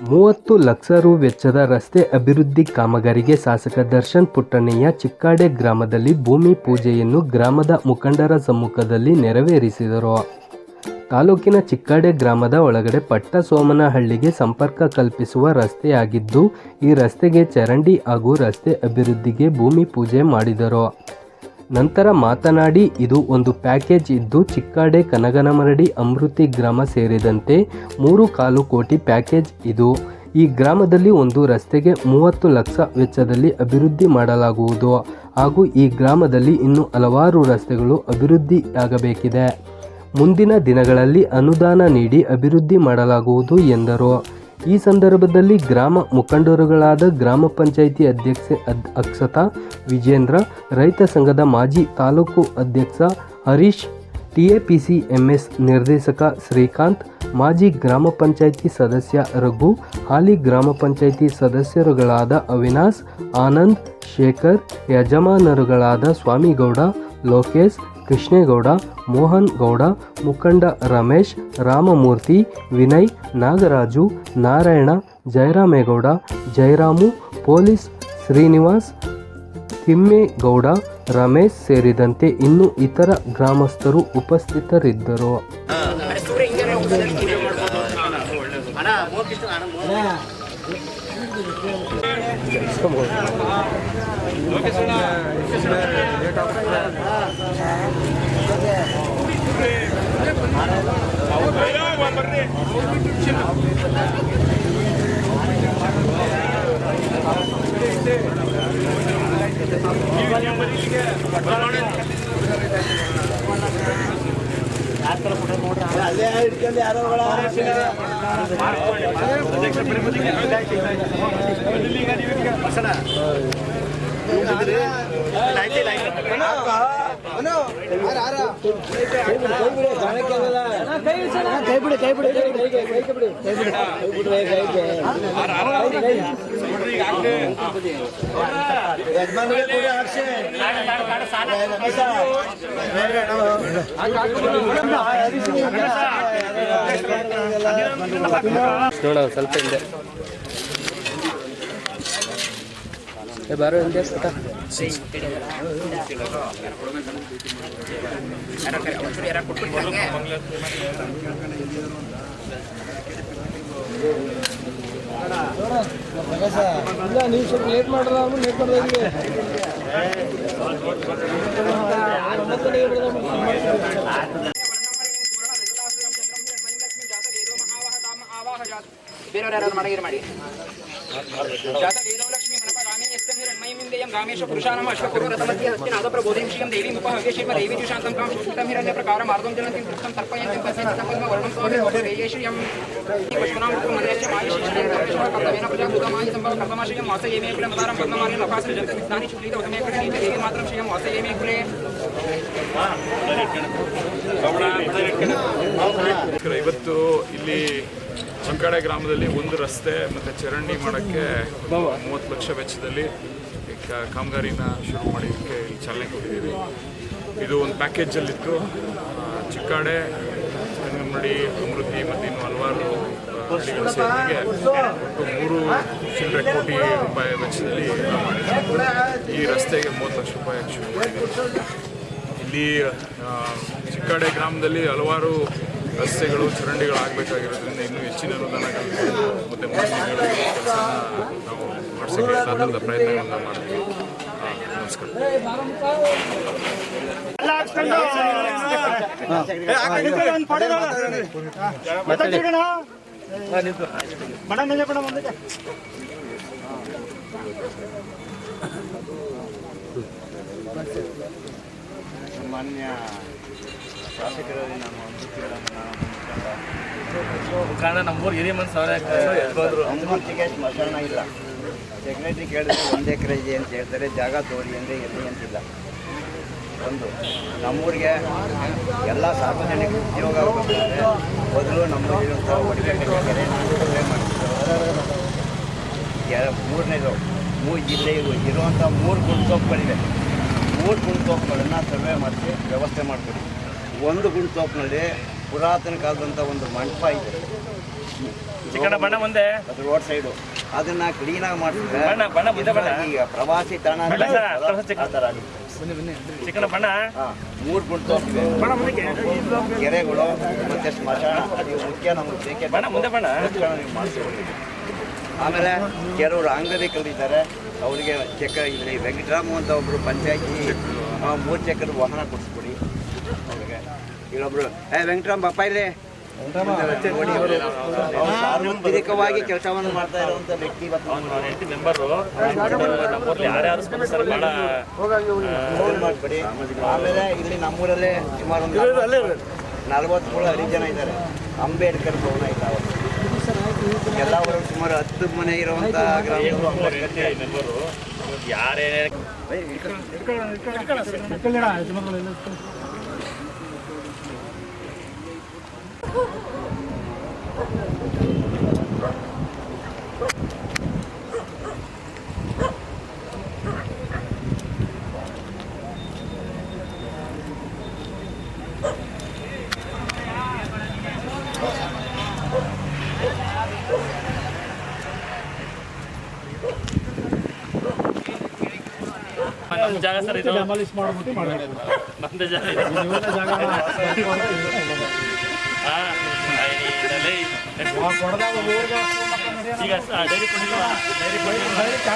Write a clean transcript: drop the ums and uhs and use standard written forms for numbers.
30 ಲಕ್ಷ ರು ವೆಚ್ಚದ ರಸ್ತೆ ಅಭಿವೃದ್ಧಿ ಕಾಮಗಾರಿಗೆ ಶಾಸಕ ದರ್ಶನ್ ಪುಟ್ಟಣ್ಣಯ್ಯ ಚಿಕ್ಕಾಡೆ ಗ್ರಾಮದಲ್ಲಿ ಭೂಮಿ ಪೂಜೆಯನ್ನು ಗ್ರಾಮದ ಮುಖಂಡರ ಸಮ್ಮುಖದಲ್ಲಿ ನೆರವೇರಿಸಿದರು. ತಾಲೂಕಿನ ಚಿಕ್ಕಾಡೆ ಗ್ರಾಮದ ಒಳಗಡೆ ಪಟ್ಟಸೋಮನಹಳ್ಳಿಗೆ ಸಂಪರ್ಕ ಕಲ್ಪಿಸುವ ರಸ್ತೆಯಾಗಿದ್ದು, ಈ ರಸ್ತೆಗೆ ಚರಂಡಿ ಹಾಗೂ ರಸ್ತೆ ಅಭಿವೃದ್ಧಿಗೆ ಭೂಮಿ ಪೂಜೆ ಮಾಡಿದರು. ನಂತರ ಮಾತನಾಡಿ, ಇದು ಒಂದು ಪ್ಯಾಕೇಜ್ ಇದ್ದು ಚಿಕ್ಕಾಡೆ, ಕನಗನಮರಡಿ, ಅಮೃತಿ ಗ್ರಾಮ ಸೇರಿದಂತೆ 3.25 ಕೋಟಿ ಪ್ಯಾಕೇಜ್ ಇದು. ಈ ಗ್ರಾಮದಲ್ಲಿ ಒಂದು ರಸ್ತೆಗೆ 30 ಲಕ್ಷ ವೆಚ್ಚದಲ್ಲಿ ಅಭಿವೃದ್ಧಿ ಮಾಡಲಾಗುವುದು ಹಾಗೂ ಈ ಗ್ರಾಮದಲ್ಲಿ ಇನ್ನೂ ಹಲವಾರು ರಸ್ತೆಗಳು ಅಭಿವೃದ್ಧಿಯಾಗಬೇಕಿದೆ. ಮುಂದಿನ ದಿನಗಳಲ್ಲಿ ಅನುದಾನ ನೀಡಿ ಅಭಿವೃದ್ಧಿ ಮಾಡಲಾಗುವುದು ಎಂದರು. ಈ ಸಂದರ್ಭದಲ್ಲಿ ಗ್ರಾಮ ಮುಖಂಡರುಗಳಾದ ಗ್ರಾಮ ಪಂಚಾಯಿತಿ ಅಧ್ಯಕ್ಷೆ ಅಕ್ಷತಾ ವಿಜೇಂದ್ರ, ರೈತ ಸಂಘದ ಮಾಜಿ ತಾಲೂಕು ಅಧ್ಯಕ್ಷ ಹರೀಶ್, TAPCMS ನಿರ್ದೇಶಕ ಶ್ರೀಕಾಂತ್, ಮಾಜಿ ಗ್ರಾಮ ಪಂಚಾಯಿತಿ ಸದಸ್ಯ ರಘು, ಹಾಲಿ ಗ್ರಾಮ ಪಂಚಾಯಿತಿ ಸದಸ್ಯರುಗಳಾದ ಅವಿನಾಶ್, ಆನಂದ್, ಶೇಖರ್, ಯಜಮಾನರುಗಳಾದ ಸ್ವಾಮಿಗೌಡ, ಲೋಕೇಶ್, ಕೃಷ್ಣೇಗೌಡ, ಮೋಹನ್ ಗೌಡ, ಮುಖಂಡ ರಮೇಶ್, ರಾಮಮೂರ್ತಿ, ವಿನಯ್, ನಾಗರಾಜು, ನಾರಾಯಣ, ಜಯರಾಮೇಗೌಡ, ಜಯರಾಮು, ಪೊಲೀಸ್ ಶ್ರೀನಿವಾಸ್, ತಿಮ್ಮೇಗೌಡ, ರಮೇಶ್ ಸೇರಿದಂತೆ ಇನ್ನೂ ಇತರ ಗ್ರಾಮಸ್ಥರು ಉಪಸ್ಥಿತರಿದ್ದರು. ನೋಡ ಸ್ವಲ್ಪ ಹಿಂದೆ ಬಾರೋ ಹಿಂದೆ ನೀವು ಸ್ವಲ್ಪ ಲೇಟ್ ಮಾಡ್ರ ಲೇಟ್ ಮಾಡಿದ್ರೆ ಬೇರೆಯವರು ಮಾಡಗಿರಿ ಮಾಡಿ गामेश पुरुषाणाम अश्वपुररथमध्य हस्तिनादप्रबोधिं श्रियं देवीं उपहव्यश्रीम देवी जुशान्तं कां सुष्मितं हिरण्यप्रकारं मार्गं जनन्तीं तृप्तं तर्पयन्तीं पश्यन्तं वर्णं स्वामिश्रियं पशूनां मन्यश्च मायशिष्यं कर्तव्येन प्रजाभूतमायि सम्भव कर्तमाश्रियं वासयेमे कुलमतारं पद्ममानि लोकासं जन्तविज्ञानि शुक्लितवतमे कृष्णीत देवी मात्रं श्रियं वासयेमे कुले ಇವತ್ತು ಇಲ್ಲಿ ಚಿಕ್ಕಾಡೆ ಗ್ರಾಮದಲ್ಲಿ ಒಂದು ರಸ್ತೆ ಮತ್ತು ಚರಂಡಿ ಮಾಡೋಕ್ಕೆ 30 ಲಕ್ಷ ವೆಚ್ಚದಲ್ಲಿ ಕಾಮಗಾರಿನ ಶುರು ಮಾಡೋಕ್ಕೆ ಇಲ್ಲಿ ಚಾಲನೆ ಕೊಟ್ಟಿದ್ದೀವಿ. ಇದು ಒಂದು ಪ್ಯಾಕೇಜಲ್ಲಿತ್ತು. ಚಿಕ್ಕಾಡೆ, ಕನಗನಮರಡಿ, ಅಮೃತಿ ಮತ್ತು ಇನ್ನು ಹಲವಾರು ಹಳ್ಳಿಗಳ ಸೇರಿಗೆ ಒಟ್ಟು 3 ಕೋಟಿ ರೂಪಾಯಿ ವೆಚ್ಚದಲ್ಲಿ ಮಾಡಿದ್ದೀವಿ. ಈ ರಸ್ತೆಗೆ 30 ಲಕ್ಷ ರೂಪಾಯಿ ಶುರು ಮಾಡಿದ್ದೀವಿ. ಇಲ್ಲಿ ಚಿಕ್ಕಾಡೆ ಗ್ರಾಮದಲ್ಲಿ ಹಲವಾರು ರಸ್ತೆಗಳು, ಚರಂಡಿಗಳಾಗಬೇಕಾಗಿರೋದ್ರಿಂದ ಇನ್ನೂ ಹೆಚ್ಚಿನ ಅನುದಾನಗಳು ಮತ್ತು ಮುಂದಿನ ಕೆಲಸನ ನಾವು ಮಾಡಿಸೋಕ್ಕೆ ಎಲ್ಲ ಥರದ ಪ್ರಯತ್ನಗಳನ್ನು ಮಾಡ್ತೀವಿ. ಮಾನ್ಯ ಶಾಸಕರಲ್ಲಿ ನಾನು ಕಾರಣ ನಮ್ಮೂರು ಹಿರಿಯ ಮನಸ್ಸು ಅಮೃತಿಗೆ ಸ್ಮಶಾನ ಇಲ್ಲ. ಸೆಕ್ರೆಟ್ರಿ ಕೇಳಿದ್ರೆ 1 ಎಕರೆ ಇದೆ ಅಂತ ಹೇಳ್ತಾರೆ. ಜಾಗ ತೋರಿ ಅಂದರೆ ಎಲ್ಲಿ ಅಂತಿಲ್ಲ. ಒಂದು ನಮ್ಮೂರಿಗೆ ಎಲ್ಲ ಸಾರ್ವಜನಿಕ ಉದ್ಯೋಗ ಆಗಬೇಕಂದ್ರೆ ಮೊದಲು ನಮ್ಮೂರಿರುವಂಥ ಒಡಿಕೆ ಮೂರನೇದು ಇಲ್ಲಿ ಇರುವಂಥ 3 ಗುಂಡ್ತೋಪುಗಳಿವೆ. 3 ಗುಂಡ್ತೋಪುಗಳನ್ನು ಸರ್ವೆ ಮಾಡಿಸಿ ವ್ಯವಸ್ಥೆ ಮಾಡಿಕೊಡಿ. ಒಂದು ಗುಂಡ್ತೋಪಿನಲ್ಲಿ ಪುರಾತನ ಕಾಲದಂಥ ಒಂದು ಮಂಟಪ ಇದೆ. ಚಿಕ್ಕಣ್ಣ ಬಣ್ಣ ಮುಂದೆ ಅದು ರೋಡ್ ಸೈಡು ಅದನ್ನ ಕ್ಲೀನಾಗಿ ಮಾಡಿಸಿದ್ರೆ ಬಣ್ಣ ಮುಂದೆ ಬಣ್ಣ. ಈಗ ಪ್ರವಾಸಿ ತಾಣ ಬಣ್ಣ ಸರ್, ಚಿಕ್ಕ- ಆ ಥರ ಆಗುತ್ತೆ. ಚಿಕ್ಕಣ್ಣ ಬಣ್ಣ 3 ಗುಂಟು ಕೆರೆಗಳು ಮತ್ತೆ ಸ್ಮಶಾನ ಅದು ಮುಖ್ಯ ನಮಗೆ ಬೇಕೇ ಬಣ್ಣ ಮುಂದೆ ಬಣ್ಣ. ನೀವು ಮಾಡಿಸ್ಕೊಡ್ತೀವಿ. ಆಮೇಲೆ ಕೆಲವರು ಅಂಗವಿಕಲರಿದ್ದಾರೆ ಅವರಿಗೆ ಇಲ್ಲಿ ವೆಂಕಟರಾಮು ಅಂತ ಒಬ್ಬರು ಪಂಚಾಯತಿ 3 ಚಕ್ರದ ವಾಹನ ಕೊಡಿಸ್ಕೊಡಿ ಅವ್ರಿಗೆ. ಇಲ್ಲೊಬ್ರು ವೆಂಕಟರಾಮ್ ಬಪ್ಪ ಇಲ್ಲಿ ನೋಡಿ, ಅವರು ಸಾರ್ವತ್ರಿಕವಾಗಿ ಕೆಲಸವನ್ನು ಮಾಡ್ತಾ ಇರುವಂಥ ವ್ಯಕ್ತಿ ಇವತ್ತು ಹೆಂಡತಿ ಮೆಂಬರು ನಮ್ಮೂರಲ್ಲಿ ಯಾರ್ಯಾರು ಸ್ಪಂದಿಸ್ತಾರೆ ಭಾಳ ಫೋನ್ ಮಾಡಿಬಿಡಿ. ಆಮೇಲೆ ಇಲ್ಲಿ ನಮ್ಮೂರಲ್ಲೇ ಸುಮಾರು ಒಂದು 43 ಹರಿಜನ ಇದ್ದಾರೆ. ಅಂಬೇಡ್ಕರ್ ಭವನ ಇಲ್ಲ ಅವರು ಎಲ್ಲ ಅವರು ಸುಮಾರು 10 ಮನೆ ಇರುವಂಥ ಮೆಂಬರು ಯಾರೇ ನಮ್ಮ ಜಾಗ ಸರ್ ಇದು ಡೆಮಾಲಿಷ್ ಮಾಡ್ಬಿಟ್ಟು ಮಾಡೋದು ನಮ್ದು ಜಾಗ ಇದು. ಜಾಗ ಈಗ ಡೈರಿ ಕೊಟ್ಟಿಲ್ವಾ? ಡೈರಿ ಕೊಟ್ಟಿಲ್ವಾ?